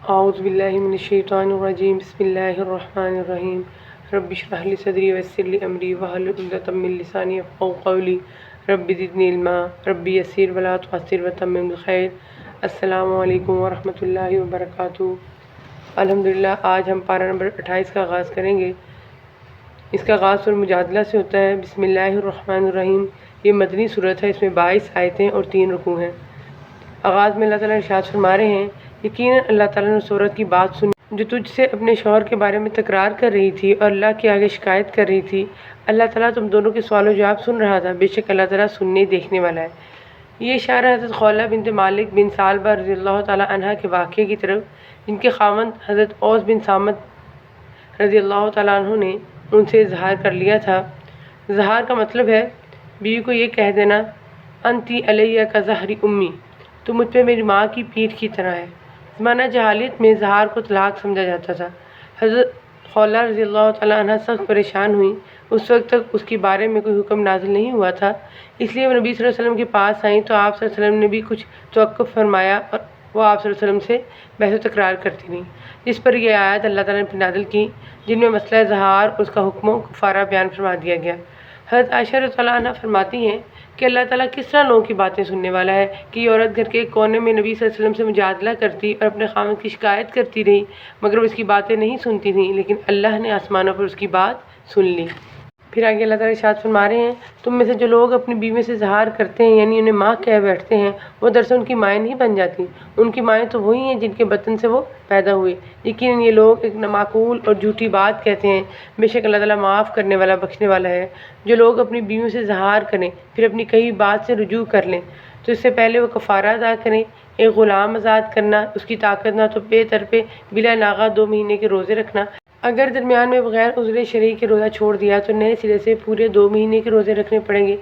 اعوذ باللہ من الشیطان الرجیم بسم اللہ الرحمن الرحیم رب اشرح لی صدری ویسر لی امری واحلل عقدۃ من لسانی یفقہوا قولی رب زدنی علما رب یسر ولا تعسر وتمم بالخیر۔ السلام علیکم ورحمۃ اللہ وبرکاتہ۔ الحمدللہ آج ہم پارہ نمبر 28 کا آغاز کریں گے۔ اس کا آغاز سورہ مجادلہ سے ہوتا ہے۔ بسم اللہ الرحمن الرحیم۔ یہ مدنی صورت ہے، اس میں 22 آیتیں اور 3 رکوع ہیں۔ آغاز میں اللہ تعالیٰ ارشاد فرما رہے ہیں، یقیناً اللہ تعالیٰ نے صورت کی بات سنی جو تجھ سے اپنے شوہر کے بارے میں تکرار کر رہی تھی اور اللہ کے آگے شکایت کر رہی تھی۔ اللہ تعالیٰ تم دونوں کے سوال و جواب سن رہا تھا، بے شک اللہ تعالیٰ سننے دیکھنے والا ہے۔ یہ اشارہ حضرت خولہ بنت مالک بن ثعلبہ رضی اللہ تعالیٰ عنہ کے واقعے کی طرف، جن کے خاوند حضرت اوس بن صامت رضی اللہ تعالیٰ عنہ نے ان سے اظہار کر لیا تھا۔ اظہار کا مطلب ہے بیوی کو یہ کہہ دینا، انتی علیہ کا ظہر امی، تو مجھ پہ میری ماں کی پیٹھ کی طرح ہے۔ زمانہ جہالیت میں اظہار کو طلاق سمجھا جاتا تھا۔ حضرت خولہ رضی اللہ تعالیٰ عنہ سخت پریشان ہوئیں۔ اس وقت تک اس کے بارے میں کوئی حکم نازل نہیں ہوا تھا، اس لیے وہ نبی صلی اللہ علیہ وسلم کے پاس آئیں تو آپ صلی اللہ علیہ وسلم نے بھی کچھ توقف فرمایا اور وہ آپ صلی اللہ علیہ وسلم سے بحث و تکرار کرتی رہیں، جس پر یہ آیت اللہ تعالیٰ نے نازل کی، جن میں مسئلہ اظہار اور اس کا حکم و کفارہ بیان فرما دیا گیا۔ حضرت عائشہ رضی اللہ عنہ فرماتی ہیں کہ اللہ تعالیٰ کس طرح لوگوں کی باتیں سننے والا ہے کہ یہ عورت گھر کے ایک کونے میں نبی صلی اللہ علیہ وسلم سے مجادلہ کرتی اور اپنے خاوند کی شکایت کرتی رہی، مگر وہ اس کی باتیں نہیں سنتی تھیں، لیکن اللہ نے آسمانوں پر اس کی بات سن لی۔ پھر آگے اللہ تعالیٰ ارشاد فرما رہے ہیں، تم میں سے جو لوگ اپنی بیوی سے اظہار کرتے ہیں یعنی انہیں ماں کہہ بیٹھتے ہیں، وہ دراصل ان کی مائیں نہیں بن جاتی، ان کی مائیں تو وہی ہیں جن کے بطن سے وہ پیدا ہوئے۔ یقیناً یہ لوگ ایک نامعقول اور جھوٹی بات کہتے ہیں، بے شک اللہ تعالیٰ معاف کرنے والا بخشنے والا ہے۔ جو لوگ اپنی بیویوں سے اظہار کریں پھر اپنی کئی بات سے رجوع کر لیں تو اس سے پہلے وہ کفارہ ادا کریں، ایک غلام آزاد کرنا، اس کی طاقت نہ تو پے تر پہ بلا ناغہ 2 مہینے کے روزے رکھنا، اگر درمیان میں بغیر عذر شرعی کے روزہ چھوڑ دیا تو نئے سرے سے پورے 2 مہینے کے روزے رکھنے پڑیں گے۔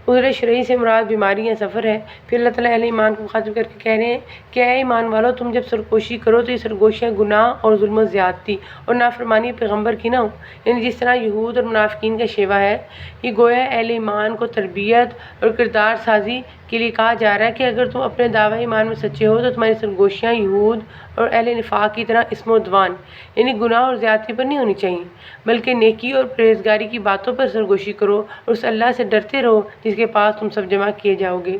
عذر شرعی سے مراد بیماری یا سفر ہے۔ پھر اللہ تعالیٰ اہل ایمان کو مخاطب کر کے کہہ رہے ہیں کہ اے ایمان والو، تم جب سرگوشی کرو تو یہ سرگوشیاں گناہ اور ظلم و زیادتی اور نافرمانی پیغمبر کی نہ ہو، یعنی جس طرح یہود اور منافقین کا شیوہ ہے۔ یہ گویا اہل ایمان کو تربیت اور کردار سازی کے لیے کہا جا رہا ہے کہ اگر تم اپنے دعوی ایمان میں سچے ہو تو تمہاری سرگوشیاں یہود اور اہل نفاق کی طرح اسم و عدوان یعنی گناہ اور زیادتی پر نہیں ہونی چاہیے، بلکہ نیکی اور پرہیزگاری کی باتوں پر سرگوشی کرو اور اس اللہ سے ڈرتے رہو جس کے پاس تم سب جمع کیے جاؤ گے۔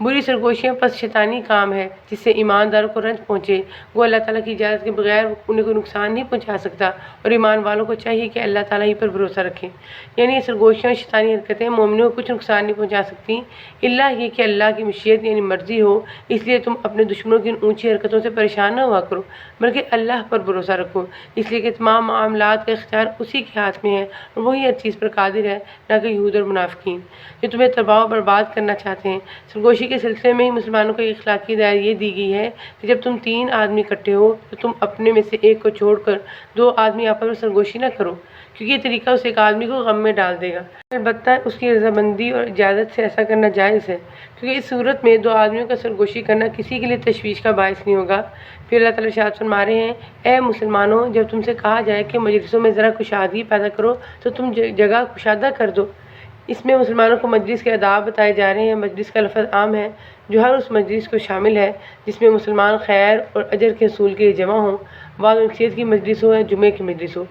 بری سرگوشیاں پس شیطانی کام ہے جس سے ایمانداروں کو رنج پہنچے، وہ اللہ تعالیٰ کی اجازت کے بغیر انہیں کوئی نقصان نہیں پہنچا سکتا، اور ایمان والوں کو چاہیے کہ اللہ تعالیٰ ہی پر بھروسہ رکھیں۔ یعنی یہ سرگوشیاں اور شیطانی حرکتیں مومنوں کو کچھ نقصان نہیں پہنچا سکتی الا یہ کہ اللہ کی مشیت یعنی مرضی ہو۔ اس لیے تم اپنے دشمنوں کی ان اونچی حرکتوں سے پریشان نہ ہوا کرو، بلکہ اللہ پر بھروسہ رکھو، اس لیے کہ تمام معاملات کا اختیار اسی کے ہاتھ میں ہے اور وہی ہر چیز پر قادر ہے، نہ کہ یہود اور منافقین جو تمہیں تباہ و برباد کرنا چاہتے ہیں۔ سرگوشی کے سلسلے میں ہی مسلمانوں کو ایک اخلاقی ہدایت یہ دی گئی ہے کہ جب تم 3 آدمی اکٹھے ہو تو تم اپنے میں سے ایک کو چھوڑ کر 2 آدمی آپس میں سرگوشی نہ کرو، کیونکہ یہ طریقہ اس ایک آدمی کو غم میں ڈال دے گا۔ البتہ اس کی رضامندی اور اجازت سے ایسا کرنا جائز ہے، کیونکہ اس صورت میں 2 آدمیوں کا سرگوشی کرنا کسی کے لیے تشویش کا باعث نہیں ہوگا۔ پھر اللہ تعالیٰ ارشاد فرما رہے ہیں، اے مسلمانوں، جب تم سے کہا جائے کہ مجلسوں میں ذرا کشادگی پیدا کرو تو تم جگہ کشادہ کر دو۔ اس میں مسلمانوں کو مجلس کے آداب بتائے جا رہے ہیں۔ مجلس کا لفظ عام ہے جو ہر اس مجلس کو شامل ہے جس میں مسلمان خیر اور اجر کے حصول کے لیے جمع ہوں، وعظ و نصیحت کی مجلس ہو یا جمعے کی مجلس ہو۔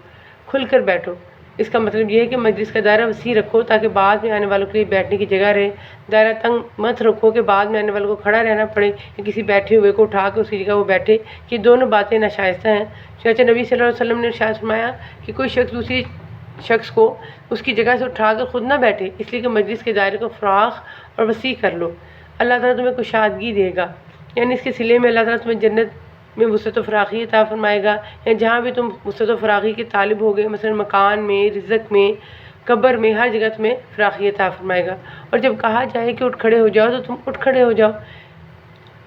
کھل کر بیٹھو، اس کا مطلب یہ ہے کہ مجلس کا دائرہ وسیع رکھو تاکہ بعد میں آنے والوں کے لیے بیٹھنے کی جگہ رہے۔ دائرہ تنگ مت رکھو کہ بعد میں آنے والوں کو کھڑا رہنا پڑے یا کسی بیٹھے ہوئے کو اٹھا کر اس کی جگہ وہ بیٹھے، کہ دونوں باتیں ناشائستہ ہیں۔ چنانچہ نبی صلی اللہ علیہ وسلم نے ارشاد فرمایا کہ کوئی شخص دوسری شخص کو اس کی جگہ سے اٹھا کر خود نہ بیٹھے، اس لیے کہ مجلس کے دائرے کو فراخ اور وسیع کر لو، اللہ تعالیٰ تمہیں کشادگی دے گا، یعنی اس کے صلے میں اللہ تعالیٰ تمہیں جنت میں وسعت و فراخی عطا فرمائے گا، یا جہاں بھی تم وسعت و فراخی کے طالب ہوگے، مثلا مکان میں، رزق میں، قبر میں، ہر جگہ تمہیں فراخی عطا فرمائے گا۔ اور جب کہا جائے کہ اٹھ کھڑے ہو جاؤ تو تم اٹھ کھڑے ہو جاؤ،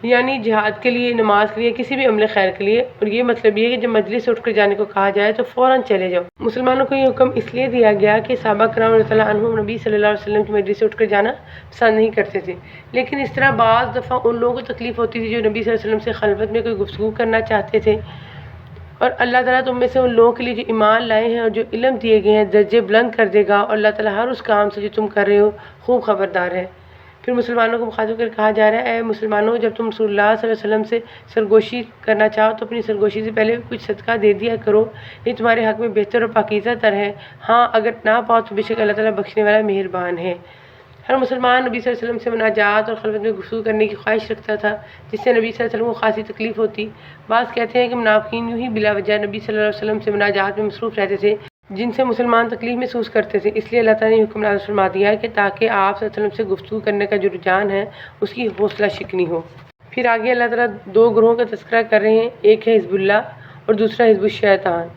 یعنی جہاد کے لیے، نماز کے لیے، کسی بھی عمل خیر کے لیے۔ اور یہ مطلب یہ ہے کہ جب مجلس سے اٹھ کر جانے کو کہا جائے تو فوراً چلے جاؤ۔ مسلمانوں کو یہ حکم اس لیے دیا گیا کہ صحابہ کرام رضی اللہ عنہم نبی صلی اللہ علیہ وسلم کی مجلس سے اٹھ کر جانا پسند نہیں کرتے تھے، لیکن اس طرح بعض دفعہ ان لوگوں کو تکلیف ہوتی تھی جو نبی صلی اللہ علیہ وسلم سے خلوت میں کوئی گفتگو کرنا چاہتے تھے، اور اللہ تعالیٰ تم میں سے ان لوگوں کے لیے جو ایمان لائے ہیں اور جو علم دیے گئے ہیں درجے بلند کر دے گا، اور اللہ تعالیٰ ہر اس کام سے جو تم کر رہے ہو خوب خبردار ہے۔ پھر مسلمانوں کو مخاطب کر کہا جا رہا ہے اے مسلمانوں جب تم رسول اللہ صلی اللہ علیہ وسلم سے سرگوشی کرنا چاہو تو اپنی سرگوشی سے پہلے کچھ صدقہ دے دیا کرو، یہ تمہارے حق میں بہتر اور پاکیزہ تر ہے، ہاں اگر نہ پاؤ تو بے شک اللہ تعالیٰ بخشنے والا مہربان ہے۔ ہر مسلمان نبی صلی اللہ علیہ وسلم سے مناجات اور خلوت میں گفتگو کرنے کی خواہش رکھتا تھا جس سے نبی صلی اللہ علیہ وسلم کو خاصی تکلیف ہوتی۔ بعض کہتے ہیں کہ منافقین یوں ہی بلا وجہ نبی صلی اللہ علیہ وسلم سے مناجات میں مصروف رہتے تھے جن سے مسلمان تکلیف محسوس کرتے تھے، اس لیے اللہ تعالیٰ نے حکم نازل فرما دیا ہے کہ تاکہ آپ صلی اللہ علیہ وسلم سے گفتگو کرنے کا جو رجحان ہے اس کی حوصلہ شکنی ہو۔ پھر آگے اللہ تعالیٰ دو گروہوں کا تذکرہ کر رہے ہیں، ایک ہے حزب اللہ اور دوسرا حزب الشیطان،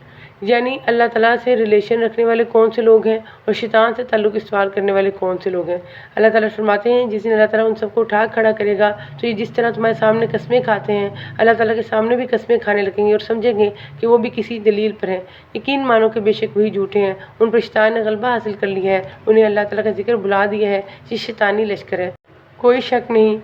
یعنی اللہ تعالیٰ سے ریلیشن رکھنے والے کون سے لوگ ہیں اور شیطان سے تعلق استوار کرنے والے کون سے لوگ ہیں۔ اللہ تعالیٰ فرماتے ہیں جس دن اللہ تعالیٰ ان سب کو اٹھا کھڑا کرے گا تو یہ جس طرح تمہارے سامنے قسمیں کھاتے ہیں اللہ تعالیٰ کے سامنے بھی قسمیں کھانے لگیں گے اور سمجھیں گے کہ وہ بھی کسی دلیل پر ہیں۔ یقین مانو کہ بے شک وہی جھوٹے ہیں، ان پر شیطان نے غلبہ حاصل کر لیا ہے، انہیں اللہ تعالیٰ کا ذکر بھلا دیا ہے، یہ شیطانی لشکر ہے، کوئی شک نہیں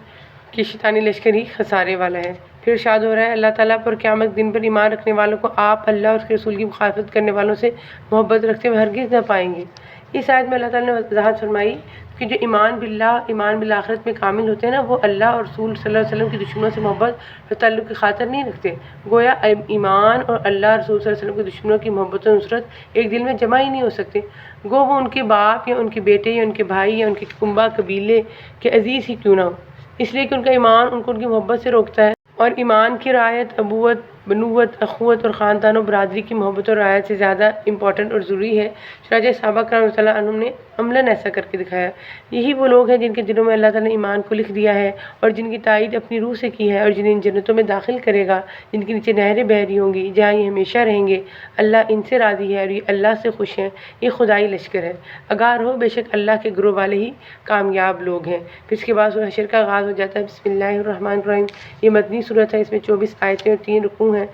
کہ شیطانی لشکر ہی خسارے والا ہے۔ پھر ارشاد ہو رہا ہے اللہ تعالیٰ پر قیامت دن پر ایمان رکھنے والوں کو آپ اللہ اور اس کے رسول کی مخالفت کرنے والوں سے محبت رکھتے ہوئے ہرگز نہ پائیں گے۔ اس آیت میں اللہ تعالیٰ نے وضاحت فرمائی کہ جو ایمان باللہ ایمان بالآخرت میں کامل ہوتے ہیں نا وہ اللہ اور رسول صلی اللہ علیہ وسلم کی دشمنوں سے محبت اور تعلق کی خاطر نہیں رکھتے، گویا ایمان اور اللہ رسول صلی اللہ علیہ وسلم کی دشمنوں کی محبت و نصرت ایک دل میں جمع ہی نہیں ہو سکتے، گو وہ ان کے باپ یا ان کے بیٹے یا ان کے بھائی یا ان کے کنبہ قبیلے کے عزیز ہی کیوں نہ ہو، اس لیے کہ ان کا ایمان ان کو ان کی محبت سے روکتا ہے، اور ایمان کی رعایت ابوت، بنوت، اخوت اور خاندان و برادری کی محبت اور رعایت سے زیادہ امپورٹنٹ اور ضروری ہے۔ چنانچہ صحابہ کرام رضی اللہ عنہم نے عملاً ایسا کر کے دکھایا۔ یہی وہ لوگ ہیں جن کے دلوں میں اللہ تعالیٰ نے ایمان کو لکھ دیا ہے اور جن کی تائید اپنی روح سے کی ہے اور جنہیں ان جنتوں میں داخل کرے گا جن کے نیچے نہریں بہہ رہی ہوں گی جہاں یہ ہمیشہ رہیں گے، اللہ ان سے راضی ہے اور یہ اللہ سے خوش ہیں، یہ خدائی لشکر ہے، آگاہ رہو بے شک اللہ کے گروہ والے ہی کامیاب لوگ ہیں۔ پھر اس کے بعد سورہ حشر کا آغاز ہو جاتا ہے، بسم اللہ الرحمن الرحیم۔ یہ مدنی صورت ہے، اس میں 24 آیتیں اور 3 رکوع ہیں۔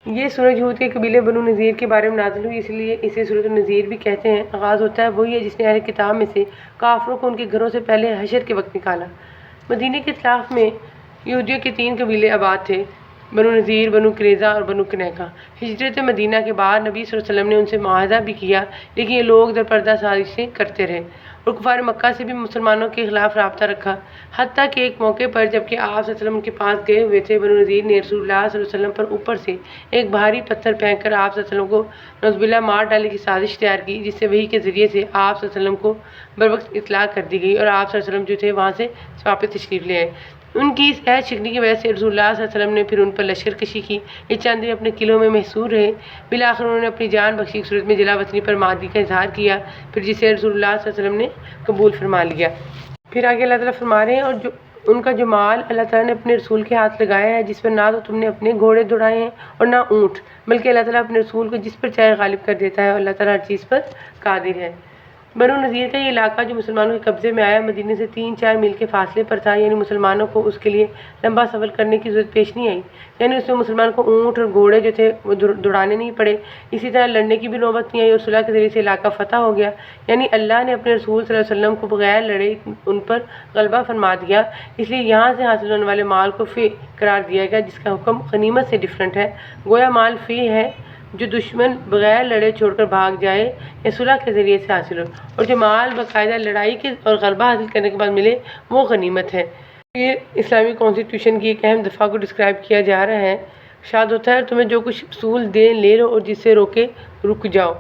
یہ سورج یہود کے قبیلے بنو نذیر کے بارے میں نازل ہوئی، اس لیے اسے سورۃ النذیر بھی کہتے ہیں۔ آغاز ہوتا ہے وہی ہے جس نے اہل کتاب میں سے کافروں کو ان کے گھروں سے پہلے حشر کے وقت نکالا۔ مدینے کے اطراف میں یہودیوں کے 3 قبیلے آباد تھے، بنو نذیر، بنو قریظہ اور بنو کنیقہ۔ ہجرت مدینہ کے بعد نبی صلی اللہ علیہ وسلم نے ان سے معاہدہ بھی کیا لیکن یہ لوگ در پردہ سازشیں کرتے رہے اور کفار مکہ سے بھی مسلمانوں کے خلاف رابطہ رکھا، حتیٰ کہ ایک موقع پر جبکہ آپ صلی اللہ علیہ وسلم کے پاس گئے ہوئے تھے، بنو نذیر نے رسول اللہ صلی اللہ علیہ وسلم پر اوپر سے ایک بھاری پتھر پھینک کر آپ صلی اللہ علیہ وسلم کو نعوذ باللہ مار ڈالنے کی سازش تیار کی، جس سے وحی کے ذریعے سے آپ صلی اللہ علیہ وسلم کو بروقت اطلاع کر دی گئی اور آپ صلی اللہ علیہ وسلم جو تھے وہاں سے واپس تشریف لے آئے۔ ان کی اس عہد شکنی کی وجہ سے رسول اللہ صلی اللہ علیہ وسلم نے پھر ان پر لشکر کشی کی، یہ چند دن اپنے قلعوں میں محصور رہے، بالآخر انہوں نے اپنی جان بخشی کی صورت میں جلا وطنی پر معادی کا اظہار کیا، پھر جسے رسول اللہ صلی اللہ علیہ وسلم نے قبول فرما لیا۔ پھر آگے اللہ تعالیٰ فرما رہے ہیں اور ان کا جو مال اللہ تعالیٰ نے اپنے رسول کے ہاتھ لگایا ہے جس پر نہ تو تم نے اپنے گھوڑے دوڑائے ہیں اور نہ اونٹ، بلکہ اللہ تعالیٰ اپنے رسول کو جس پر چاہے غالب کر دیتا ہے اور اللہ تعالیٰ ہر چیز پر قادر ہے۔ بنو نذیر کا یہ علاقہ جو مسلمانوں کے قبضے میں آیا مدینے سے 3-4 میل کے فاصلے پر تھا، یعنی مسلمانوں کو اس کے لیے لمبا سفر کرنے کی ضرورت پیش نہیں آئی، یعنی اس میں مسلمان کو اونٹ اور گھوڑے جو تھے وہ دوڑانے نہیں پڑے، اسی طرح لڑنے کی بھی نوبت نہیں آئی اور صلح کے ذریعے سے علاقہ فتح ہو گیا، یعنی اللہ نے اپنے رسول صلی اللہ علیہ وسلم کو بغیر لڑے ان پر غلبہ فرما دیا، اس لیے یہاں سے حاصل ہونے والے مال کو فی قرار دیا گیا جس کا حکم غنیمت سے ڈفرینٹ ہے، گویا مال فی ہے جو دشمن بغیر لڑے چھوڑ کر بھاگ جائے یا صلح کے ذریعے سے حاصل ہو، اور جو مال باقاعدہ لڑائی کے اور غلبہ حاصل کرنے کے بعد ملے وہ غنیمت ہے۔ یہ اسلامی کانسٹیٹیوشن کی ایک اہم دفعہ کو ڈسکرائب کیا جا رہا ہے، ارشاد ہوتا ہے تمہیں جو کچھ اصول دے لے لو اور جس سے روکے رک جاؤ۔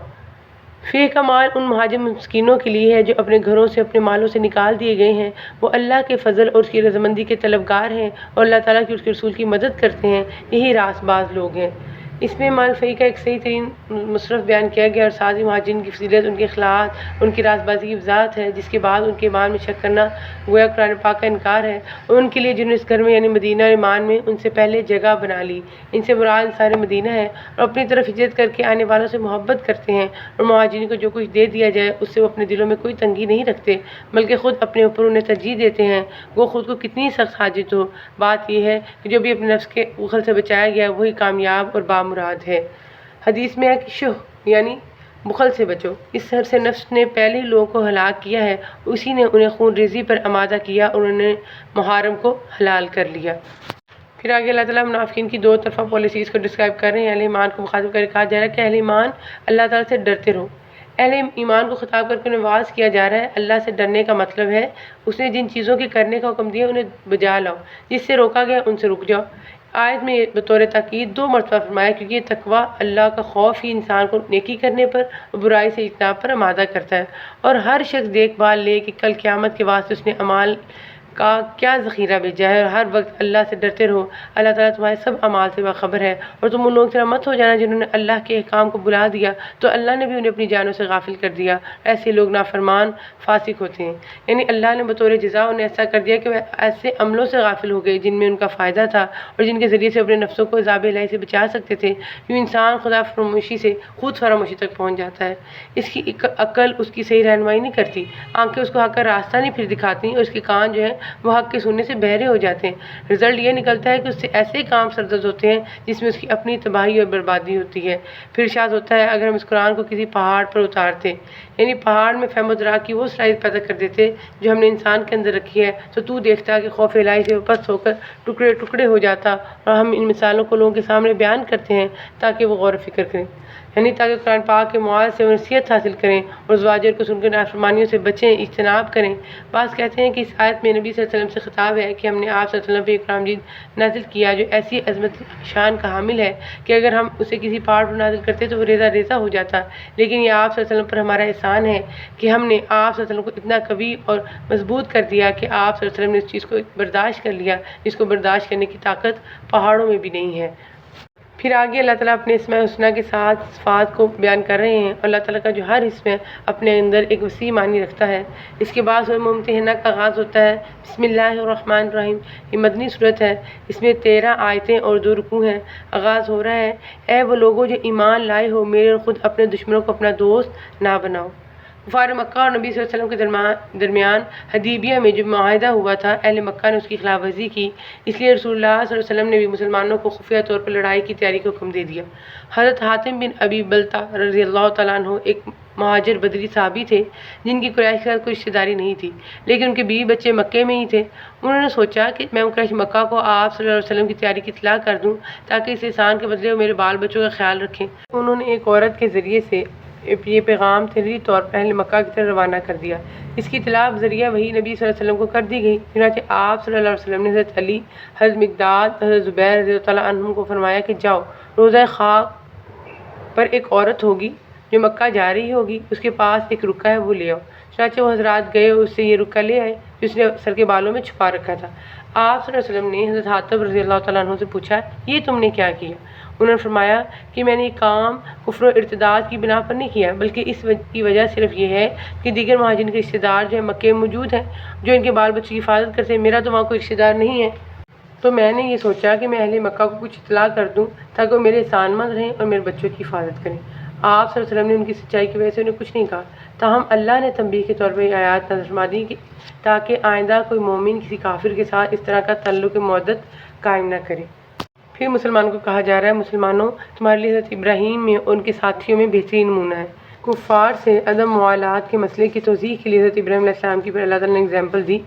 فی کا مال ان مہاجر مسکینوں کے لیے ہے جو اپنے گھروں سے اپنے مالوں سے نکال دیے گئے ہیں، وہ اللہ کے فضل اور اس کی رضامندی کے طلبگار ہیں اور اللہ تعالیٰ کی اس کے رسول کی مدد کرتے ہیں، یہی راست باز لوگ ہیں۔ اس میں مال فی کا ایک صحیح ترین مصرف بیان کیا گیا اور ساتھ ہی مہاجرین کی فضیلت، ان کے اخلاق، ان کی راست بازی کی وضاحت ہے، جس کے بعد ان کے ایمان میں شک کرنا گویا قرآن پاک کا انکار ہے، اور ان کے لیے جنہوں نے اس گھر میں یعنی مدینہ اور ایمان میں ان سے پہلے جگہ بنا لی، ان سے مراد انصار مدینہ ہے اور اپنی طرف ہجرت کر کے آنے والوں سے محبت کرتے ہیں، اور مہاجرین کو جو کچھ دے دیا جائے اس سے وہ اپنے دلوں میں کوئی تنگی نہیں رکھتے بلکہ خود اپنے اوپر انہیں ترجیح دیتے ہیں، وہ خود کو کتنی سخت حاجت ہو، بات یہ ہے کہ جو بھی اپنے نفس کے بخل سے بچایا گیا وہی کامیاب اور بامراد ہے۔ حدیث میں ہے کہ شح یعنی بخل سے بچو، اس حر سے نفس نے پہلے لوگوں کو ہلاک کیا ہے، اسی نے انہیں خون ریزی پر آمادہ کیا اور انہوں نے محارم کو حلال کر لیا۔ پھر آگے اللہ تعالیٰ منافقین کی 2 طرفہ پالیسیز کو ڈسکرائب کر رہے ہیں۔ اہل ایمان کو مخاطب کر کے کہا جا رہا ہے کہ اہل ایمان اللہ تعالیٰ سے ڈرتے رہو، اہل ایمان کو خطاب کر کے انہیں واعظ کیا جا رہا ہے۔ اللہ سے ڈرنے کا مطلب ہے اس نے جن چیزوں کے کرنے کا حکم دیا انہیں بجا لاؤ، جس سے روکا گیا ان سے رک جاؤ۔ آیت میں بطور تاکید 2 مرتبہ فرمایا کیونکہ یہ تقوی اللہ کا خوف ہی انسان کو نیکی کرنے پر اور برائی سے اجتناب پر آمادہ کرتا ہے، اور ہر شخص دیکھ بھال لے کہ کل قیامت کے واسطے اس نے اعمال کا کیا ذخیرہ بھیجا ہے، اور ہر وقت اللہ سے ڈرتے رہو۔ اللہ تعالیٰ تمہارے سب اعمال سے باخبر ہے، اور تم ان لوگوں کی طرح مت ہو جانا جنہوں نے اللہ کے احکام کو بلا دیا تو اللہ نے بھی انہیں اپنی جانوں سے غافل کر دیا۔ ایسے لوگ نافرمان فاسق ہوتے ہیں، یعنی اللہ نے بطور جزا انہیں ایسا کر دیا کہ وہ ایسے عملوں سے غافل ہو گئے جن میں ان کا فائدہ تھا اور جن کے ذریعے سے اپنے نفسوں کو عذاب الہی سے بچا سکتے تھے۔ یوں انسان خدا فراموشی سے خود فراموشی تک پہنچ جاتا ہے۔ اس کی عقل اس کی صحیح رہنمائی نہیں کرتی، آنکھیں اس کو حق کا راستہ نہیں پھر دکھاتی، اور اس کے کان جو ہیں وہ حق کے سننے سے بہرے ہو جاتے ہیں۔ رزلٹ یہ نکلتا ہے کہ اس سے ایسے کام سرزد ہوتے ہیں جس میں اس کی اپنی تباہی اور بربادی ہوتی ہے۔ پھر ارشاد ہوتا ہے اگر ہم اس قرآن کو کسی پہاڑ پر اتارتے، یعنی پہاڑ میں فہم و ادراک کی وہ صلاحیت پیدا کر دیتے جو ہم نے انسان کے اندر رکھی ہے، تو دیکھتا کہ خوف الہی سے پست ہو کر ٹکڑے ٹکڑے ہو جاتا۔ اور ہم ان مثالوں کو لوگوں کے سامنے بیان کرتے ہیں تاکہ وہ غور و فکر کریں، یعنی تاکہ قرآن پاک کے مواد سے نصیحت حاصل کریں اور زواجر کو سن کر نافرمانیوں سے بچیں، اجتناب کریں۔ بعض کہتے ہیں کہ اس آیت میں نبی صلی اللہ علیہ وسلم سے خطاب ہے کہ ہم نے آپ صلی اللہ علیہ وسلم پہ ایک قرآن مجید نازل کیا جو ایسی عظمت شان کا حامل ہے کہ اگر ہم اسے کسی پہاڑ پر نازل کرتے تو وہ ریزہ ریزہ ہو جاتا، لیکن یہ آپ صلی اللہ علیہ وسلم پر ہمارا احسان ہے کہ ہم نے آپ صلی اللہ علیہ وسلم کو اتنا قوی اور مضبوط کر دیا کہ آپ صلی اللہ علیہ وسلم نے اس چیز کو برداشت کر لیا جس کو برداشت کرنے کی طاقت پہاڑوں میں بھی نہیں ہے۔ پھر آگے اللہ تعالیٰ اپنے اسماء الحسنیٰ کے ساتھ صفات کو بیان کر رہے ہیں، اور اللہ تعالیٰ کا جو ہر اسم ہے اپنے اندر ایک وسیع معنی رکھتا ہے۔ اس کے بعد سورہ ممتحنہ کا آغاز ہوتا ہے۔ بسم اللہ الرحمن الرحیم، یہ مدنی صورت ہے، اس میں 13 آیتیں اور 2 رکوع ہیں۔ آغاز ہو رہا ہے اے وہ لوگوں جو ایمان لائے ہو، میرے اور خود اپنے دشمنوں کو اپنا دوست نہ بناؤ۔ کفار مکہ اور نبی صلی اللہ علیہ وسلم کے درمیان حدیبیہ میں جو معاہدہ ہوا تھا، اہل مکہ نے اس کی خلاف ورزی کی، اس لیے رسول اللہ صلی اللہ علیہ وسلم نے بھی مسلمانوں کو خفیہ طور پر لڑائی کی تیاری کا حکم دے دیا۔ حضرت حاتم بن ابی بلتہ رضی اللہ تعالیٰ عنہ ایک مہاجر بدری صحابی تھے جن کی قریش کے ساتھ کوئی رشتہ داری نہیں تھی، لیکن ان کے بیوی بچے مکے میں ہی تھے۔ انہوں نے سوچا کہ میں قریش مکہ کو آپ صلی اللہ علیہ وسلم کی تیاری کی اطلاع کر دوں تاکہ اس احسان کے بدلے وہ میرے بال بچوں کا خیال رکھیں۔ انہوں نے ایک عورت کے ذریعے سے یہ پیغام تحریری طور پر اہل مکہ کی طرف روانہ کر دیا۔ اس کی اطلاع ذریعہ وہی نبی صلی اللہ علیہ وسلم کو کر دی گئی۔ چنانچہ آپ صلی اللہ علیہ وسلم نے حضرت علی، حضرت مقداد، حضرت زبیر رضی اللہ تعالیٰ عنہم کو فرمایا کہ جاؤ، روضہ خاک پر ایک عورت ہوگی جو مکہ جا رہی ہوگی، اس کے پاس ایک رکا ہے، وہ لے آؤ۔ چنانچہ وہ حضرات گئے اور اس سے یہ رکا لے آئے جو اس نے سر کے بالوں میں چھپا رکھا تھا۔ آپ صلی اللہ علیہ وسلم نے حضرت حاتب رضی اللہ تعالیٰ عنہ سے پوچھا یہ تم نے کیا کیا؟ انہوں نے فرمایا کہ میں نے یہ کام کفر و ارتداد کی بنا پر نہیں کیا، بلکہ اس کی وجہ صرف یہ ہے کہ دیگر مہاجرین کے رشتہ دار جو ہیں مکے میں موجود ہیں جو ان کے بال بچوں کی حفاظت کرتے ہیں، میرا تو وہاں کوئی رشتہ دار نہیں ہے، تو میں نے یہ سوچا کہ میں اہل مکہ کو کچھ اطلاع کر دوں تاکہ وہ میرے احسان مند رہیں اور میرے بچوں کی حفاظت کریں۔ آپ صلی اللہ علیہ وسلم نے ان کی سچائی کی وجہ سے انہیں کچھ نہیں کہا، تاہم اللہ نے تنبیہ کے طور پر یہ آیات نازل فرما دی کہ تاکہ آئندہ کوئی مومن کسی کافر کے ساتھ اس طرح کا تعلق مودت قائم نہ کرے۔ پھر مسلمانوں کو کہا جا رہا ہے مسلمانوں تمہارے لیے حضرت ابراہیم میں اور ان کے ساتھیوں میں بہترین نمونہ ہے۔ کفار سے عدم موالات کے مسئلے کی توضیح کے لیے حضرت ابراہیم علیہ السلام کی پھر اللہ تعالیٰ نے اگزامپل دی،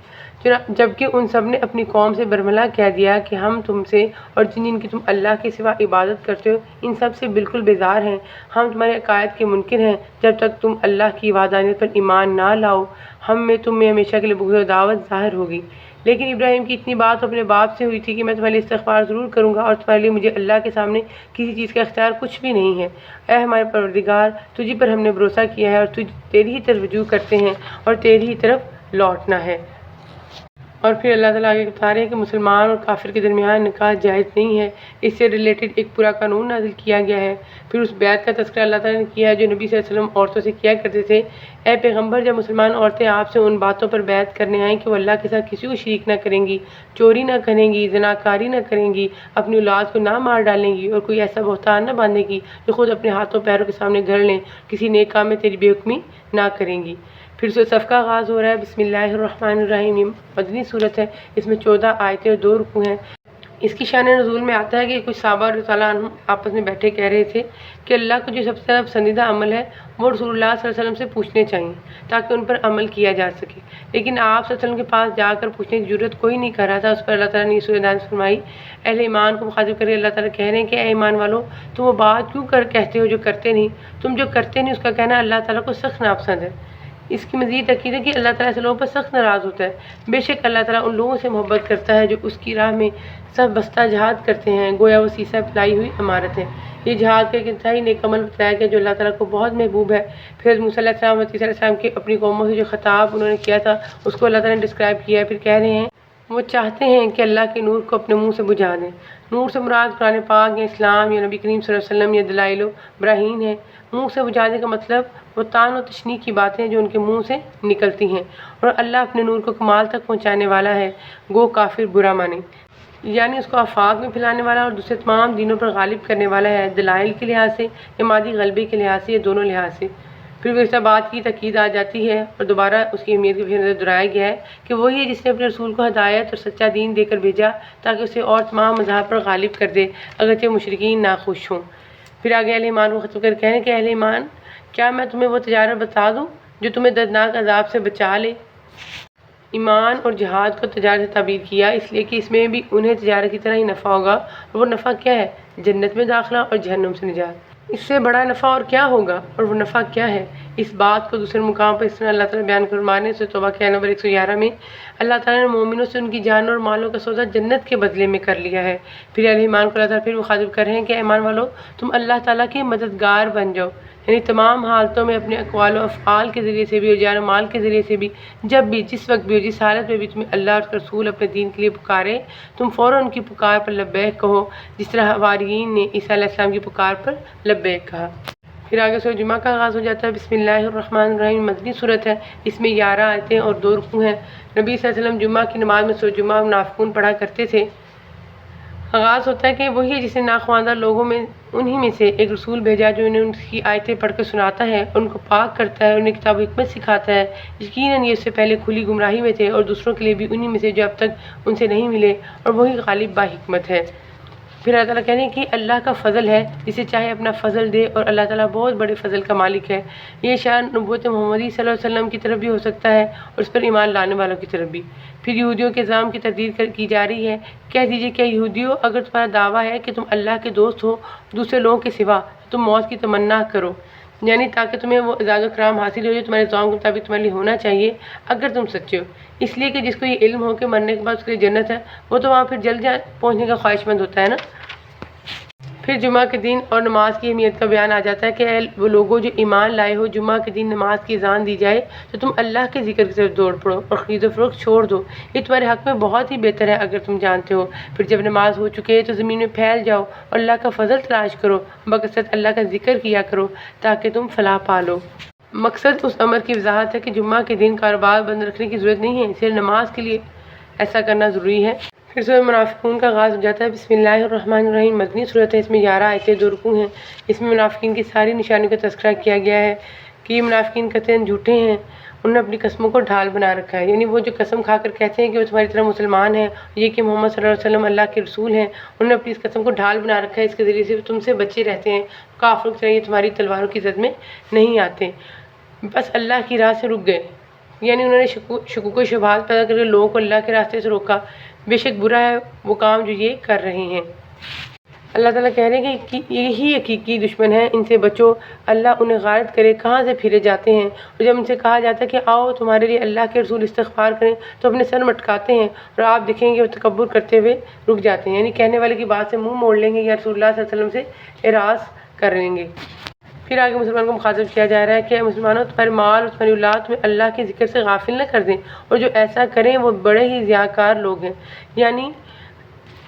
جبکہ ان سب نے اپنی قوم سے برملا کہہ دیا کہ ہم تم سے اور جن کی تم اللہ کے سوا عبادت کرتے ہو ان سب سے بالکل بیزار ہیں، ہم تمہارے عقائد کے منکر ہیں جب تک تم اللہ کی وحدانیت پر ایمان نہ لاؤ، ہم میں تم میں ہمیشہ کے لیے بغض و عداوت ظاہر ہوگی۔ لیکن ابراہیم کی اتنی بات اپنے باپ سے ہوئی تھی کہ میں تمہارے لیے استغفار ضرور کروں گا اور تمہارے لیے مجھے اللہ کے سامنے کسی چیز کا اختیار کچھ بھی نہیں ہے۔ اے ہمارے پروردگار، تجھی پر ہم نے بھروسہ کیا ہے اور تیری ہی طرف رجوع کرتے ہیں اور تیری ہی طرف لوٹنا ہے۔ اور پھر اللہ تعالیٰ آگے بتا رہے ہیں کہ مسلمان اور کافر کے درمیان نکاح جائز نہیں ہے، اس سے ریلیٹڈ ایک پورا قانون نازل کیا گیا ہے۔ پھر اس بیعت کا تذکرہ اللہ تعالیٰ نے کیا ہے جو نبی صلی اللہ علیہ وسلم عورتوں سے کیا کرتے تھے۔ اے پیغمبر، جب مسلمان عورتیں آپ سے ان باتوں پر بیعت کرنے آئیں کہ وہ اللہ کے ساتھ کسی کو شریک نہ کریں گی، چوری نہ کریں گی، زناکاری نہ کریں گی، اپنی اولاد کو نہ مار ڈالیں گی اور کوئی ایسا بہتان نہ باندھیں گی جو خود اپنے ہاتھوں پیروں کے سامنے گھڑ لیں، کسی نیک کام میں تیری بے حکمی نہ کریں گی۔ پھر سورہ صف کا آغاز ہو رہا ہے۔ بسم اللہ الرحمن الرحیم، یہ مدنی صورت ہے، اس میں 14 آیتیں اور 2 رکوع ہیں۔ اس کی شان نزول میں آتا ہے کہ کچھ صحابہ رضی اللہ عنہم آپس میں بیٹھے کہہ رہے تھے کہ اللہ کو جو سب سے زیادہ پسندیدہ عمل ہے وہ رسول اللہ صلی اللہ علیہ وسلم سے پوچھنے چاہیے تاکہ ان پر عمل کیا جا سکے، لیکن آپ صلی اللہ علیہ وسلم کے پاس جا کر پوچھنے کی ضرورت کوئی نہیں کر رہا تھا۔ اس پر اللہ تعالیٰ نے یہ سورہ نازل فرمائی، اہل ایمان کو مخاطب کرے اللہ تعالیٰ کہہ رہے ہیں کہ اے ایمان والو، تم وہ بات کیوں کہتے ہو جو کرتے نہیں، تم جو کرتے نہیں اس کا کہنا اللہ تعالیٰ کو سخت ناپسند ہے۔ اس کی مزید تاکید ہے کہ اللہ تعالیٰ سے لوگوں پر سخت ناراض ہوتا ہے۔ بے شک اللہ تعالیٰ ان لوگوں سے محبت کرتا ہے جو اس کی راہ میں سب بستہ جہاد کرتے ہیں، گویا وہ سیسہ پلائی ہوئی عمارت ہے۔ یہ جہاد کا ایک انتہائی نیک عمل بتایا گیا جو اللہ تعالیٰ کو بہت محبوب ہے۔ پھر موسیٰ علیہ السلام اور عیسیٰ علیہ السلام کی اپنی قوموں سے جو خطاب انہوں نے کیا تھا اس کو اللہ تعالیٰ نے ڈسکرائب کیا ہے۔ پھر کہہ رہے ہیں وہ چاہتے ہیں کہ اللہ کے نور کو اپنے منہ سے بجھا دیں۔ نور سے مراد قرآن پاک یا اسلام یا نبی کریم صلی اللہ علیہ وسلم یا دلائل و براہین ہے۔ منہ سے بجھانے کا مطلب وہ طعن و تشنیع کی باتیں جو ان کے منہ سے نکلتی ہیں، اور اللہ اپنے نور کو کمال تک پہنچانے والا ہے، گو کافر برا مانے، یعنی اس کو آفاق میں پھیلانے والا اور دوسرے تمام دینوں پر غالب کرنے والا ہے، دلائل کے لحاظ سے یا مادی غلبے کے لحاظ سے یا دونوں لحاظ سے۔ پھر وہ اس بات کی تاکید آ جاتی ہے اور دوبارہ اس کی اہمیت کو پھر نظر دہرایا گیا ہے کہ وہی ہے جس نے اپنے رسول کو ہدایت اور سچا دین دے کر بھیجا تاکہ اسے اور تمام مذاہب پر غالب کر دے، اگرچہ مشرکین ناخوش ہوں۔ پھر آگے اہل ایمان کو خطاب کر کہنے کہ اہل ایمان، کیا میں تمہیں وہ تجارت بتا دوں جو تمہیں دردناک عذاب سے بچا لے؟ ایمان اور جہاد کو تجارت سے تعبیر کیا اس لیے کہ اس میں بھی انہیں تجارت کی طرح ہی نفع ہوگا، اور وہ نفع کیا ہے؟ جنت میں داخلہ اور جہنم سے نجات۔ اس سے بڑا نفع اور کیا ہوگا، اور وہ نفع کیا ہے؟ اس بات کو دوسرے مقام پر اس طرح اللہ تعالیٰ بیان فرمانے سے توبہ کے نمبر 111 میں اللہ تعالیٰ نے مومنوں سے ان کی جان اور مالوں کا سودا جنت کے بدلے میں کر لیا ہے۔ پھر اہل ایمان کو اللہ تعالیٰ پھر مخاطب کر رہے ہیں کہ ایمان والو، تم اللہ تعالیٰ کے مددگار بن جاؤ، یعنی تمام حالتوں میں اپنے اقوال و افعال کے ذریعے سے بھی اور جان و مال کے ذریعے سے بھی، جب بھی، جس وقت بھی اور جس حالت میں بھی تمہیں اللہ اور رسول اپنے دین کے لیے پکارے، تم فوراً ان کی پکار پر لبیک کہو، جس طرح حواریین نے عیسیٰ علیہ السلام کی پکار پر لبیک کہا۔ پھر آگے سورہ جمعہ کا آغاز ہو جاتا ہے۔ بسم اللہ الرحمن الرحیم، مدنی صورت ہے، اس میں 11 آیتیں اور 2 رکوع ہیں۔ نبی صلی اللہ علیہ وسلم جمعہ کی نماز میں سورہ جمعہ منافقون پڑھا کرتے تھے۔ آغاز ہوتا ہے کہ وہی ہے جس نے ناخواندہ لوگوں میں انہی میں سے ایک رسول بھیجا جو انہیں ان کی آیتیں پڑھ کر سناتا ہے، ان کو پاک کرتا ہے، انہیں کتاب و حکمت سکھاتا ہے۔ یقیناً یہ اس سے پہلے کھلی گمراہی میں تھے اور دوسروں کے لیے بھی انہی میں سے جو اب تک ان سے نہیں ملے، اور وہی غالب با حکمت ہے۔ پھر اللہ تعالیٰ کہنے کہ اللہ کا فضل ہے، جسے چاہے اپنا فضل دے، اور اللہ تعالیٰ بہت بڑے فضل کا مالک ہے۔ یہ شان نبوت محمدی صلی اللہ علیہ وسلم کی طرف بھی ہو سکتا ہے اور اس پر ایمان لانے والوں کی طرف بھی۔ پھر یہودیوں کے نظام کی تردید کی جا رہی ہے۔ کہہ دیجیے کہ یہودیوں، اگر تمہارا دعویٰ ہے کہ تم اللہ کے دوست ہو دوسرے لوگوں کے سوا، تو تم موت کی تمنا کرو، یعنی تاکہ تمہیں وہ اعزاز و کرام حاصل ہو جو تمہارے نظام کے مطابق تمہارے لیے ہونا چاہیے اگر تم سچے ہو۔ اس لیے کہ جس کو یہ علم ہو کہ مرنے کے بعد اس کے لیے جنت ہے، وہ تو وہاں پھر جلد پہنچنے کا خواہش مند ہوتا ہے نا۔ پھر جمعہ کے دن اور نماز کی اہمیت کا بیان آ جاتا ہے کہ اے وہ لوگوں جو ایمان لائے ہو، جمعہ کے دن نماز کی اذان دی جائے تو تم اللہ کے ذکر کی طرف دوڑ پڑو اور خرید و فروخت چھوڑ دو، یہ تمہارے حق میں بہت ہی بہتر ہے اگر تم جانتے ہو۔ پھر جب نماز ہو چکے تو زمین میں پھیل جاؤ اور اللہ کا فضل تلاش کرو، بکثرت اللہ کا ذکر کیا کرو تاکہ تم فلاح پالو۔ مقصد اس امر کی وضاحت ہے کہ جمعہ کے دن کاروبار بند رکھنے کی ضرورت نہیں ہے، صرف نماز کے لیے ایسا کرنا ضروری ہے۔ پھر سورہ منافقون کا آغاز ہو جاتا ہے۔ بسم اللہ الرحمن الرحیم، مدنی صورت ہے، اس میں 11 آیتیں 2 رکوع ہیں۔ اس میں منافقین کی ساری نشانیوں کا تذکرہ کیا گیا ہے کہ یہ منافقین قطعاً جھوٹے ہیں، انہوں نے اپنی قسموں کو ڈھال بنا رکھا ہے، یعنی وہ جو قسم کھا کر کہتے ہیں کہ وہ تمہاری طرح مسلمان ہیں، یہ کہ محمد صلی اللہ علیہ وسلم اللہ کے رسول ہیں، انہوں نے اپنی اس قسم کو ڈھال بنا رکھا ہے، اس کے ذریعے سے تم سے بچے رہتے ہیں، کافروں کی طرح یہ تمہاری تلواروں کی زد میں نہیں آتے، بس اللہ کی راہ سے رک گئے، یعنی انہوں نے شکوک و شبہات پیدا کر کے لوگوں کو اللہ کے راستے سے روکا۔ بے شک برا ہے وہ کام جو یہ کر رہے ہیں۔ اللہ تعالیٰ کہہ رہے ہیں کہ یہی حقیقی دشمن ہے، ان سے بچو، اللہ انہیں غارت کرے کہاں سے پھرے جاتے ہیں۔ اور جب ان سے کہا جاتا ہے کہ آؤ تمہارے لیے اللہ کے رسول استغفار کریں تو اپنے سر مٹکاتے ہیں، اور آپ دیکھیں گے وہ تکبر کرتے ہوئے رک جاتے ہیں، یعنی کہنے والے کی بات سے منہ موڑ لیں گے یا رسول اللہ صلی اللہ علیہ وسلم سے اعراض کر لیں گے۔ پھر آگے مسلمان کو مخاطب کیا جا رہا ہے کہ مسلمانوں، تمہارے مال اور تمہاری اولاد تمہیں اللہ کے ذکر سے غافل نہ کر دیں، اور جو ایسا کریں وہ بڑے ہی ضیاءکار لوگ ہیں، یعنی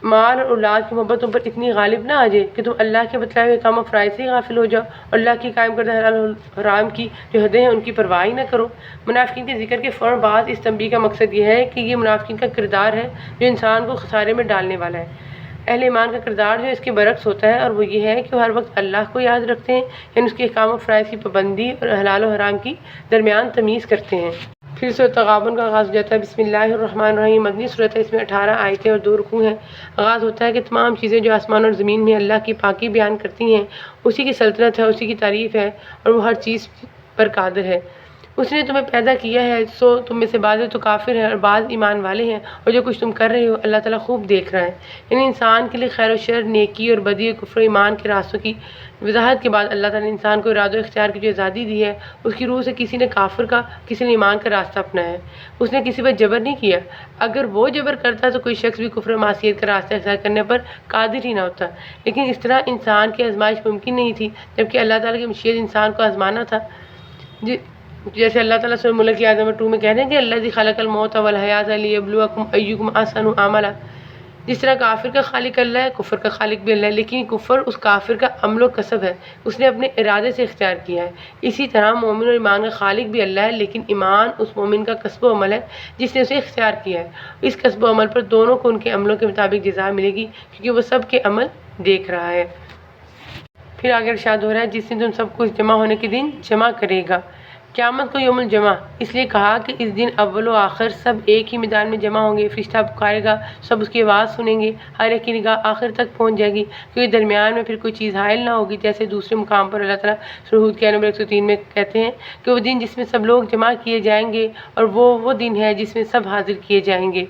مال اور اولاد کی محبت تم پر اتنی غالب نہ آ جائے کہ تم اللہ کے بتلائے ہوئے کام و فرائض سے ہی غافل ہو جاؤ اور اللہ کی قائم کردہ حلال و حرام کی جو حدیں ہیں ان کی پرواہ ہی نہ کرو۔ منافقین کے ذکر کے فوراً بعد اس تنبیہ کا مقصد یہ ہے کہ یہ منافقین کا کردار ہے جو انسان کو خسارے میں ڈالنے والا ہے۔ اہل ایمان کا کردار جو اس کے برعکس ہوتا ہے، اور وہ یہ ہے کہ وہ ہر وقت اللہ کو یاد رکھتے ہیں، یعنی اس کے احکام و فرائض کی پابندی اور حلال و حرام کی درمیان تمیز کرتے ہیں۔ پھر سورۃ تغابن کا آغاز ہو جاتا ہے۔ بسم اللہ الرحمن الرحیم، مدنی صورت ہے، اس میں 18 آیتیں اور 2 رکوع ہیں۔ آغاز ہوتا ہے کہ تمام چیزیں جو آسمان اور زمین میں اللہ کی پاکی بیان کرتی ہیں، اسی کی سلطنت ہے، اسی کی تعریف ہے اور وہ ہر چیز پر قادر ہے۔ اس نے تمہیں پیدا کیا ہے، سو تم میں سے بعض تو کافر ہیں اور بعض ایمان والے ہیں، اور جو کچھ تم کر رہے ہو اللہ تعالیٰ خوب دیکھ رہا ہے۔ یعنی انسان کے لیے خیر و شر، نیکی اور بدی، کفر و ایمان کے راستوں کی وضاحت کے بعد اللہ تعالیٰ نے انسان کو ارادہ و اختیار کی جو آزادی دی ہے، اس کی روح سے کسی نے کافر کا، کسی نے ایمان کا راستہ اپنایا ہے۔ اس نے کسی پر جبر نہیں کیا۔ اگر وہ جبر کرتا تو کوئی شخص بھی کفر و معصیت کا راستہ اختیار کرنے پر قادر ہی نہ ہوتا، لیکن اس طرح انسان کی آزمائش ممکن نہیں تھی، جبکہ اللہ تعالیٰ کی مشیت انسان کو آزمانا تھا۔ جیسے اللہ تعالیٰ سورۃ ملک کی آیت نمبر 2 میں کہتے ہیں کہ الذی خلق الموت والحیاۃ لیبلوکم ایکم احسن عملا۔ جس طرح کافر کا خالق اللہ ہے، کفر کا خالق بھی اللہ ہے، لیکن کفر اس کافر کا عمل و کسب ہے، اس نے اپنے ارادے سے اختیار کیا ہے۔ اسی طرح مومن اور ایمان کا خالق بھی اللہ ہے، لیکن ایمان اس مومن کا کسب و عمل ہے جس نے اسے اختیار کیا ہے۔ اس کسب و عمل پر دونوں کو ان کے عملوں کے مطابق جزا ملے گی، کیونکہ وہ سب کے عمل دیکھ رہا ہے۔ پھر آگے ارشاد ہو رہا ہے، جس دن تم سب کچھ جمع ہونے کے دن جمع کرے گا۔ قیامت کو یوم الجمع اس لیے کہا کہ اس دن اول و آخر سب ایک ہی میدان میں جمع ہوں گے، فرشتہ پکارے گا، سب اس کی آواز سنیں گے، ہر ایک کی نگاہ آخر تک پہنچ جائے گی، کیونکہ درمیان میں پھر کوئی چیز حائل نہ ہوگی۔ جیسے دوسرے مقام پر اللہ تعالیٰ سورۃ ہود کی آیت نمبر 103 میں کہتے ہیں کہ وہ دن جس میں سب لوگ جمع کیے جائیں گے، اور وہ دن ہے جس میں سب حاضر کیے جائیں گے،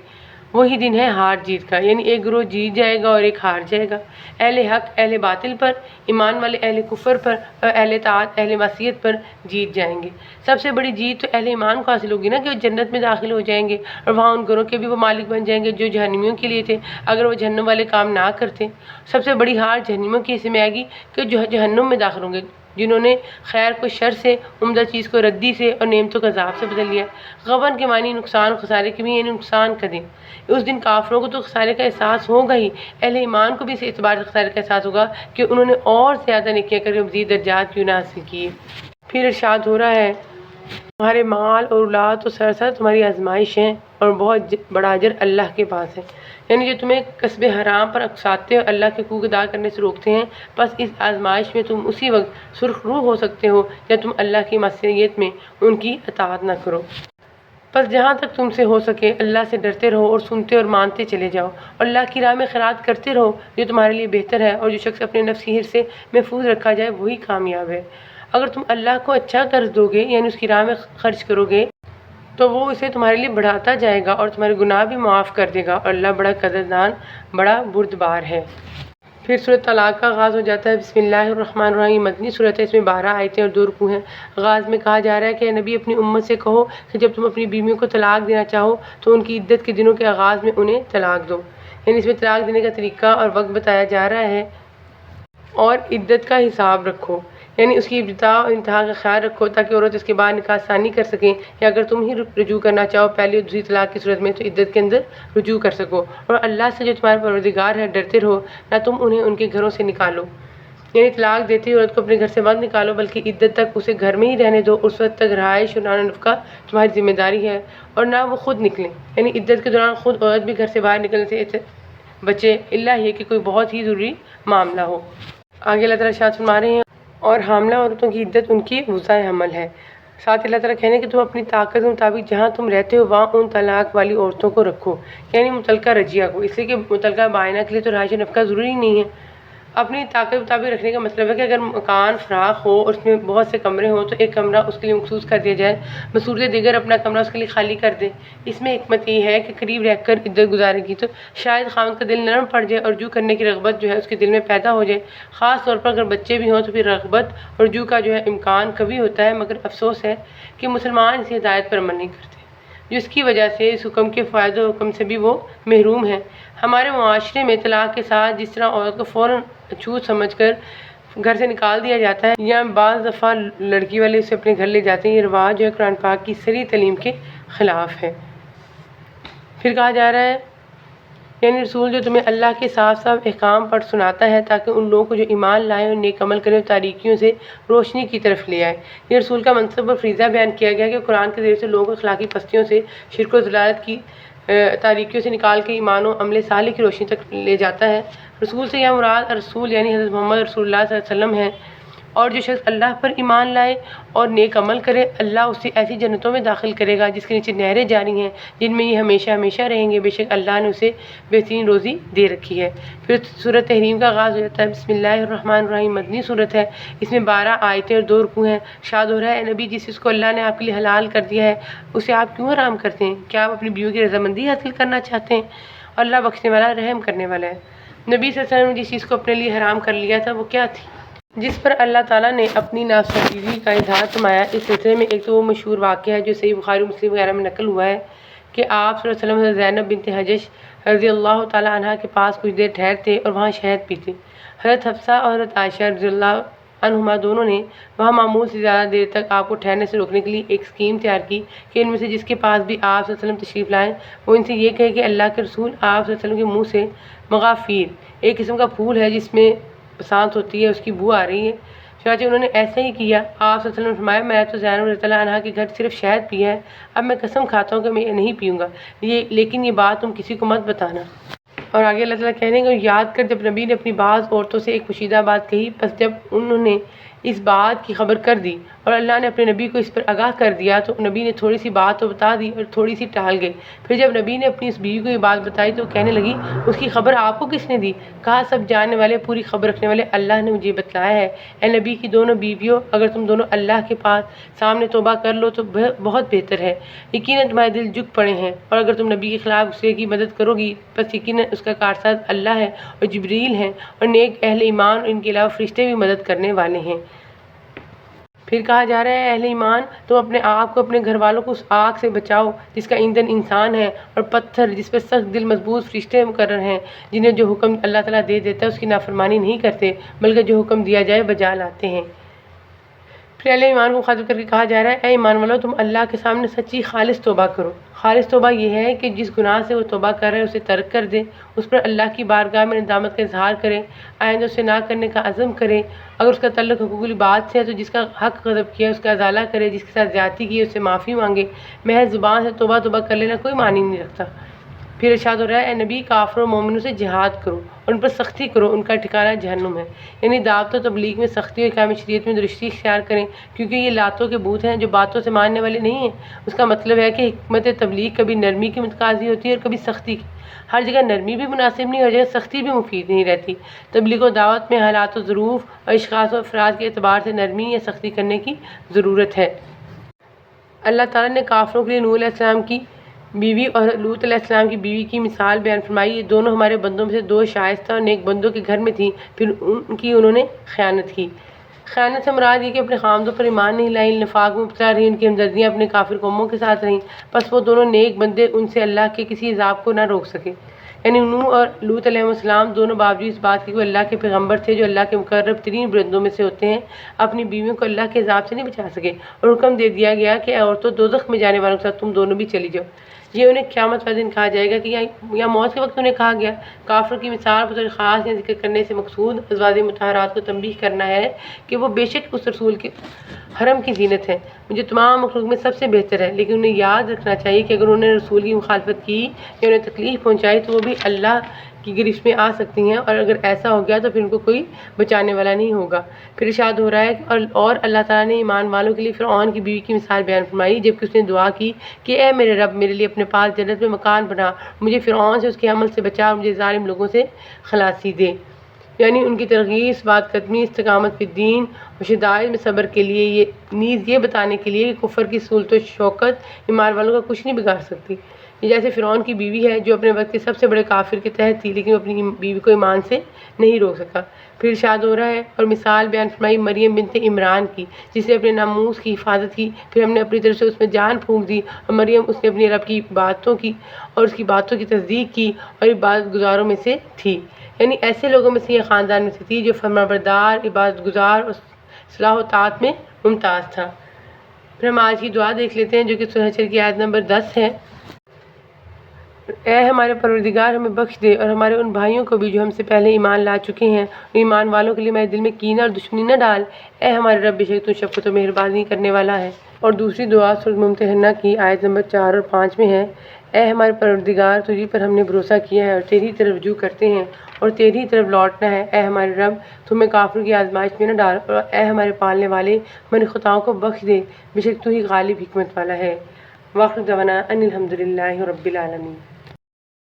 وہی دن ہے ہار جیت کا، یعنی ایک گروہ جیت جائے گا اور ایک ہار جائے گا۔ اہل حق اہل باطل پر، ایمان والے اہل کفر پر اور اہل طاعت اہل معصیت پر جیت جائیں گے۔ سب سے بڑی جیت تو اہل ایمان کو حاصل ہوگی نا، کہ وہ جنت میں داخل ہو جائیں گے اور وہاں ان گروہ کے بھی وہ مالک بن جائیں گے جو جہنمیوں کے لیے تھے اگر وہ جہنم والے کام نہ کرتے۔ سب سے بڑی ہار جہنمیوں کے حصے میں آئے گی کہ جو جہنم میں داخل ہوں گے، جنہوں نے خیر کو شر سے، عمدہ چیز کو ردی سے اور نعمتوں کا عذاب سے بدل لیا۔ غبن کے معنی نقصان خسارے کے بھی، یعنی نقصان کا دن۔ اس دن کافروں کو تو خسارے کا احساس ہوگا ہی، اہل ایمان کو بھی اس اعتبار سے خسارے کا احساس ہوگا کہ انہوں نے اور زیادہ نیکیاں کر کے مزید درجات کیوں نہ حاصل کیے۔ پھر ارشاد ہو رہا ہے، تمہارے مال اور اولاد تو سراسر تمہاری آزمائش ہیں اور بہت بڑا اجر اللہ کے پاس ہے۔ یعنی جو تمہیں کسب حرام پر اکساتے اور اللہ کے حقوق ادا کرنے سے روکتے ہیں، بس اس آزمائش میں تم اسی وقت سرخ روح ہو سکتے ہو جب تم اللہ کی معصیت میں ان کی اطاعت نہ کرو۔ بس جہاں تک تم سے ہو سکے اللہ سے ڈرتے رہو اور سنتے اور مانتے چلے جاؤ، اور اللہ کی راہ میں خیرات کرتے رہو جو تمہارے لیے بہتر ہے، اور جو شخص اپنے نفس کی حرص سے محفوظ رکھا جائے وہی کامیاب ہے۔ اگر تم اللہ کو اچھا قرض دو گے، یعنی اس کی راہ میں خرچ کرو گے، تو وہ اسے تمہارے لیے بڑھاتا جائے گا اور تمہارے گناہ بھی معاف کر دے گا، اور اللہ بڑا قدردان، بڑا بردبار ہے۔ پھر سورۃ طلاق کا آغاز ہو جاتا ہے۔ بسم اللہ الرحمن الرحیم، مدنی صورت ہے، اس میں 12 آیتیں اور 2 رکوع ہیں۔ آغاز میں کہا جا رہا ہے کہ اے نبی اپنی امت سے کہو کہ جب تم اپنی بیویوں کو طلاق دینا چاہو تو ان کی عدت کے دنوں کے آغاز میں انہیں طلاق دو۔ یعنی اس میں طلاق دینے کا طریقہ اور وقت بتایا جا رہا ہے، اور عدت کا حساب رکھو، یعنی اس کی ابتدا اور انتہا کا خیال رکھو تاکہ عورت اس کے بعد نکاح ثانی کر سکیں، یا اگر تم ہی رجوع کرنا چاہو پہلی اور دوسری طلاق کی صورت میں تو عدت کے اندر رجوع کر سکو۔ اور اللہ سے جو تمہارا پروردگار ہے ڈرتے رہو، نہ تم انہیں ان کے گھروں سے نکالو، یعنی طلاق دیتے عورت کو اپنے گھر سے مت نکالو بلکہ عدت تک اسے گھر میں ہی رہنے دو، اس وقت تک رہائش اور نان و نفقہ تمہاری ذمہ داری ہے، اور نہ وہ خود نکلیں، یعنی عدت کے دوران خود عورت بھی گھر سے باہر نکلنے سے بچے، الا یہ کہ کوئی بہت ہی ضروری معاملہ ہو۔ آگے اللہ تعالیٰ ارشاد فرما رہے ہیں، اور حاملہ عورتوں کی عدت ان کی وضع حمل ہے۔ ساتھ اللہ تعالیٰ کہنے کہ تم اپنی طاقت کے مطابق جہاں تم رہتے ہو وہاں ان طلاق والی عورتوں کو رکھو، یعنی متعلقہ رجیہ کو، اس لیے کہ متعلقہ بائنہ کے لیے تو رہائش نفقہ ضروری نہیں ہے۔ اپنی طاقت کے مطابق رکھنے کا مطلب ہے کہ اگر مکان فراخ ہو اور اس میں بہت سے کمرے ہوں تو ایک کمرہ اس کے لیے مخصوص کر دیا جائے، بصورت دیگر اپنا کمرہ اس کے لیے خالی کر دے۔ اس میں حکمت یہ ہے کہ قریب رہ کر عدت گزارے گی تو شاید خاوند کا دل نرم پڑ جائے اور رجوع کرنے کی رغبت جو ہے اس کے دل میں پیدا ہو جائے، خاص طور پر اگر بچے بھی ہوں تو پھر رغبت اور رجوع کا جو ہے امکان کبھی ہوتا ہے۔ مگر افسوس ہے کہ مسلمان اسی ہدایت پر عمل نہیں کرتے، جس کی وجہ سے اس حکم کے فائد و حکم سے بھی وہ محروم ہیں۔ ہمارے معاشرے میں طلاق کے ساتھ جس طرح عورت کو فوراً چھوت سمجھ کر گھر سے نکال دیا جاتا ہے، یا بعض دفعہ لڑکی والے اسے اپنے گھر لے جاتے ہیں، یہ رواج جو ہے قرآن پاک کی صریح تعلیم کے خلاف ہے۔ پھر کہا جا رہا ہے، یعنی رسول جو تمہیں اللہ کے صاف صاف احکام پڑھ سناتا ہے تاکہ ان لوگوں کو جو ایمان لائیں اور نیک عمل کریں اور تاریکیوں سے روشنی کی طرف لے آئے۔ یہ رسول کا منصب اور فریضہ بیان کیا گیا کہ قرآن کے ذریعے سے لوگوں کو اخلاقی پستیوں سے، شرک و ضلالت کی تاریکیوں سے نکال کے ایمان و عمل صالح کی روشنی تک لے جاتا ہے۔ رسول سے یہاں مراد رسول یعنی حضرت محمد رسول اللہ صلی اللہ علیہ وسلم ہے۔ اور جو شخص اللہ پر ایمان لائے اور نیک عمل کرے اللہ اسے ایسی جنتوں میں داخل کرے گا جس کے نیچے نہریں جاری ہیں جن میں یہ ہمیشہ ہمیشہ رہیں گے، بے شک اللہ نے اسے بہترین روزی دے رکھی ہے۔ پھر سورۃ تحریم کا آغاز ہو جاتا ہے۔ بسم اللہ الرحمن الرحیم، مدنی سورت ہے، اس میں 12 آیتیں اور 2 رکوع ہیں۔ ارشاد ہو رہا ہے، اے نبی جس چیز کو اللہ نے آپ کے لیے حلال کر دیا ہے اسے آپ کیوں حرام کرتے ہیں؟ کیا آپ اپنی بیوی کی رضامندی حاصل کرنا چاہتے ہیں؟ اللہ بخشنے والا رحم کرنے والا ہے۔ نبی صلی اللہ علیہ وسلم نے جس چیز کو اپنے لیے حرام کر لیا تھا وہ کیا تھی؟ جس پر اللہ تعالیٰ نے اپنی ناپسندیدگی کا اظہار فرمایا۔ اس سلسلے میں ایک تو وہ مشہور واقعہ ہے جو صحیح بخاری مسلم وغیرہ میں نقل ہوا ہے کہ آپ صلی اللہ علیہ وسلم زینب بنت حجش رضی اللہ تعالیٰ عنہ کے پاس کچھ دیر ٹھہرتے اور وہاں شہد پیتے۔ حضرت حفصہ اور حضرت عائشہ رضی اللہ عنہما دونوں نے وہاں معمول سے زیادہ دیر تک آپ کو ٹھہرنے سے روکنے کے لیے ایک اسکیم تیار کی کہ ان میں سے جس کے پاس بھی آپ صلی اللہ علیہ وسلم تشریف لائیں وہ ان سے یہ کہے کہ اللہ کے رسول آپ صلی اللہ علیہ وسلم کے منہ سے مغافیر، ایک قسم کا پھول ہے جس میں بسانت ہوتی ہے، اس کی بو آ رہی ہے۔ چنانچہ انہوں نے ایسا ہی کیا۔ آپ صلی اللہ علیہ وسلم نے فرمایا، میں تو زینب رضی اللہ عنہا کے گھر صرف شہد پیا ہے، اب میں قسم کھاتا ہوں کہ میں یہ نہیں پیوں گا، لیکن یہ بات تم کسی کو مت بتانا۔ اور آگے اللہ تعالیٰ کہنے کو یاد کر جب نبی نے اپنی بعض عورتوں سے ایک پوشیدہ بات کہی، پس جب انہوں نے اس بات کی خبر کر دی اور اللہ نے اپنے نبی کو اس پر آگاہ کر دیا تو نبی نے تھوڑی سی بات تو بتا دی اور تھوڑی سی ٹال گئے۔ پھر جب نبی نے اپنی اس بیوی کو یہ بات بتائی تو کہنے لگی، اس کی خبر آپ کو کس نے دی؟ کہا، سب جاننے والے، پوری خبر رکھنے والے اللہ نے مجھے بتلایا ہے۔ اے نبی کی دونوں بیویوں، اگر تم دونوں اللہ کے پاس سامنے توبہ کر لو تو بہت بہتر ہے، یقیناً تمہارے دل جھک پڑے ہیں، اور اگر تم نبی کے خلاف دوسرے کی مدد کرو گی پس یقیناً اس کا کارساز اللہ ہے اور جبریل ہیں اور نیک اہل ایمان اور ان کے علاوہ فرشتے بھی مدد کرنے والے ہیں۔ پھر کہا جا رہا ہے، اہل ایمان، تم اپنے آپ کو اپنے گھر والوں کو اس آگ سے بچاؤ جس کا ایندھن انسان ہے اور پتھر جس پر سخت دل مضبوط فرشتے مقرر ہیں جنہیں جو حکم اللہ تعالیٰ دے دیتا ہے اس کی نافرمانی نہیں کرتے بلکہ جو حکم دیا جائے بجا لاتے ہیں۔ پھر اہل ایمان کو مخاطب کر کے کہا جا رہا ہے، اے ایمان والو، تم اللہ کے سامنے سچی خالص توبہ کرو۔ خالص توبہ یہ ہے کہ جس گناہ سے وہ توبہ کر رہے ہیں اسے ترک کر دے، اس پر اللہ کی بارگاہ میں ندامت کا اظہار کرے، آئندہ اسے نہ کرنے کا عزم کرے۔ اگر اس کا تعلق حقوق العباد سے ہے تو جس کا حق غضب کیا اس کا ازالہ کرے، جس کے ساتھ زیادتی کی اس سے معافی مانگے۔ محض زبان سے توبہ کر لینا کوئی معنی نہیں رکھتا۔ پھر ارشاد ہو رہا ہے، اے نبی، کافروں اور مومنوں سے جہاد کرو اور ان پر سختی کرو، ان کا ٹھکانہ جہنم ہے۔ یعنی دعوت و تبلیغ میں سختی اور اقامت شریعت میں درستی اختیار کریں، کیونکہ یہ لاتوں کے بت ہیں جو باتوں سے ماننے والے نہیں ہیں۔ اس کا مطلب ہے کہ حکمت تبلیغ کبھی نرمی کی متقاضی ہوتی ہے اور کبھی سختی کی۔ ہر جگہ نرمی بھی مناسب نہیں، ہر جگہ سختی بھی مفید نہیں رہتی۔ تبلیغ و دعوت میں حالات و ظروف اور اشخاص و افراد کے اعتبار سے نرمی یا سختی کرنے کی ضرورت ہے۔ اللہ تعالیٰ نے کافروں کے لیے نوح علیہ السلام کی بیوی اور لوط علیہ السلام کی بیوی کی مثال بیان فرمائی۔ یہ دونوں ہمارے بندوں میں سے دو شائستہ اور نیک بندوں کے گھر میں تھیں، پھر انہوں نے خیانت کی۔ خیانت سے مراد یہ کہ اپنے خامدوں پر ایمان نہیں لائیں، نفاق میں مبتلا رہیں، ان کی ہمدردیاں اپنے کافر قوموں کے ساتھ رہیں، پس وہ دونوں نیک بندے ان سے اللہ کے کسی عذاب کو نہ روک سکے۔ یعنی نوح اور لوط علیہ السلام دونوں باوجود اس بات کے وہ اللہ کے پیغمبر تھے جو اللہ کے مقرب ترین بندوں میں سے ہوتے ہیں، اپنی بیویوں کو اللہ کے عذاب سے نہیں بچا سکے، اور حکم دے دیا گیا کہ اے عورتوں، دوزخ میں جانے والوں کے ساتھ تم دونوں بھی چلی جاؤ۔ یہ انہیں قیامت والے دن کہا جائے گا کہ یا موت کے وقت انہیں کہا گیا۔ کافر کی مثال بطور خاص یا ذکر کرنے سے مقصود ازواج مطہرات کو تنبیہ کرنا ہے کہ وہ بے شک اس رسول کے حرم کی زینت ہے جو تمام مخلوق میں سب سے بہتر ہے، لیکن انہیں یاد رکھنا چاہیے کہ اگر انہوں نے رسول کی مخالفت کی یا انہیں تکلیف پہنچائی تو وہ بھی اللہ کی گرفت میں آ سکتی ہیں، اور اگر ایسا ہو گیا تو پھر ان کو کوئی بچانے والا نہیں ہوگا۔ پھر ارشاد ہو رہا ہے، اور اللہ تعالیٰ نے ایمان والوں کے لیے فرعون کی بیوی کی مثال بیان فرمائی جبکہ اس نے دعا کی کہ اے میرے رب، میرے لیے اپنے پاس جنت میں مکان بنا، مجھے فرعون سے اس کے عمل سے بچا اور مجھے ظالم لوگوں سے خلاصی دے۔ یعنی ان کی ترغیب، ثبات قدمی، استقامت فی الدین اور شدائد میں صبر کے لیے، نیز یہ بتانے کے لیے کہ کفر کی سہولت و شوکت ایمان والوں کا کچھ نہیں بگاڑ سکتی۔ یہ جیسے فرعون کی بیوی ہے جو اپنے وقت کے سب سے بڑے کافر کے تحت تھی لیکن وہ اپنی بیوی کو ایمان سے نہیں روک سکا۔ پھر ارشاد ہو رہا ہے، اور مثال بیان فرمائی مریم بنت عمران کی جس نے اپنے ناموس کی حفاظت کی، پھر ہم نے اپنی طرف سے اس میں جان پھونک دی، اور مریم اس نے اپنے رب کی باتوں کی اور اس کی باتوں کی تصدیق کی اور عبادت گزاروں میں سے تھی۔ یعنی ایسے لوگوں میں سے یہ خاندان میں سے تھی جو فرمانبردار، عبادت گزار اور صلاح و طاعت میں ممتاز تھا۔ پھر ہم آج کی دعا دیکھ لیتے ہیں جو کہ سورہ حشر کی آیت نمبر 10 ہے۔ اے ہمارے پروردگار، ہمیں بخش دے اور ہمارے ان بھائیوں کو بھی جو ہم سے پہلے ایمان لا چکے ہیں، ایمان والوں کے لیے ہمارے دل میں کینہ اور دشمنی نہ ڈال۔ اے ہمارے رب، بے شک تو شفقت و مہربانی کرنے والا ہے۔ اور دوسری دعا سورۃ ممتحنہ کی آیت نمبر 4 اور 5 میں ہے، اے ہمارے پروردگار، تجھی پر ہم نے بھروسہ کیا ہے اور تیری طرف رجوع کرتے ہیں اور تیری طرف لوٹنا ہے۔ اے ہمارے رب، تمہیں کافر کی آزمائش میں نہ ڈال، اور اے ہمارے پالنے والے، ہماری خطاؤں کو بخش دے، بے شک تو ہی غالب حکمت والا ہے۔ وآخر دعوانا ان الحمد للہ رب العالمین۔